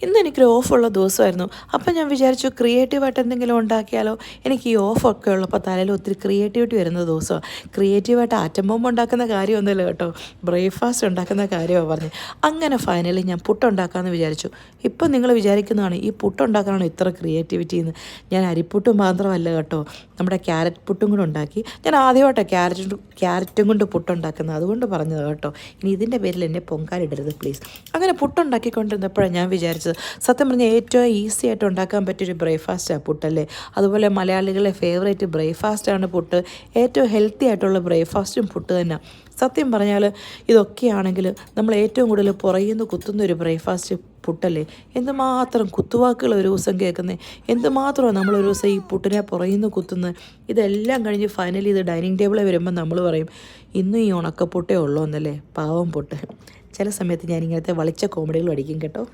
ഇന്ന് എനിക്കൊരു ഓഫുള്ള ദിവസമായിരുന്നു. അപ്പം ഞാൻ വിചാരിച്ചു ക്രിയേറ്റീവായിട്ട് എന്തെങ്കിലും ഉണ്ടാക്കിയാലോ. എനിക്ക് ഈ ഓഫൊക്കെ ഉള്ളപ്പോൾ തലയിൽ ഒത്തിരി ക്രിയേറ്റിവിറ്റി വരുന്ന ദിവസമാണ്. ക്രിയേറ്റീവായിട്ട് ആറ്റം ബോംബ് ഉണ്ടാക്കുന്ന കാര്യമൊന്നുമില്ല കേട്ടോ, ബ്രേക്ക്ഫാസ്റ്റ് ഉണ്ടാക്കുന്ന കാര്യമാണ് പറഞ്ഞത്. അങ്ങനെ ഫൈനലി ഞാൻ പുട്ടുണ്ടാക്കാമെന്ന് വിചാരിച്ചു. ഇപ്പം നിങ്ങൾ വിചാരിക്കുന്നതാണ് ഈ പുട്ടുണ്ടാക്കാനാണ് ഇത്ര ക്രിയേറ്റിവിറ്റി എന്ന്. ഞാൻ അരിപ്പുട്ടും മാത്രമല്ല കേട്ടോ, നമ്മുടെ ക്യാരറ്റ് പുട്ടും കൂടെ ഉണ്ടാക്കി. ഞാൻ ആദ്യമായിട്ടാണ് ക്യാരറ്റും കൊണ്ട് പുട്ടുണ്ടാക്കുന്നത്, അതുകൊണ്ട് പറഞ്ഞത് കേട്ടോ. ഇനി ഇതിൻ്റെ പേരിൽ എന്നെ പൊങ്കാലിടരുത് പ്ലീസ്. അങ്ങനെ പുട്ടുണ്ടാക്കിക്കൊണ്ടിരുന്നപ്പോഴാണ് ഞാൻ വിചാരിച്ചത്, സത്യം പറഞ്ഞാൽ ഏറ്റവും ഈസി ആയിട്ട് ഉണ്ടാക്കാൻ പറ്റിയൊരു ബ്രേക്ക്ഫാസ്റ്റാണ് പുട്ടല്ലേ. അതുപോലെ മലയാളികളെ ഫേവറേറ്റ് ബ്രേക്ക്ഫാസ്റ്റാണ് പുട്ട്. ഏറ്റവും ഹെൽത്തി ആയിട്ടുള്ള ബ്രേക്ക്ഫാസ്റ്റും പുട്ട് തന്നെ. സത്യം പറഞ്ഞാൽ ഇതൊക്കെയാണെങ്കിൽ നമ്മൾ ഏറ്റവും കൂടുതൽ പുറയുന്ന കുത്തുന്ന ഒരു ബ്രേക്ക്ഫാസ്റ്റ് പുട്ടല്ലേ. എന്തുമാത്രം കുത്തുവാക്കുകൾ ഒരു ദിവസം കേൾക്കുന്നത്, എന്തുമാത്രമാണ് നമ്മൾ ഒരു ദിവസം ഈ പുട്ടിനെ പുറയുന്ന കുത്തുന്നത്. ഇതെല്ലാം കഴിഞ്ഞ് ഫൈനലി ഇത് ഡൈനിങ് ടേബിളിൽ വരുമ്പോൾ നമ്മൾ പറയും ഇന്നും ഈ ഉണക്കപ്പുട്ടേ ഉള്ളൂ എന്നല്ലേ. പാവം പുട്ട്. ചില സമയത്ത് ഞാൻ ഇങ്ങനത്തെ വളിച്ച കോമഡികൾ അടിക്കും കേട്ടോ.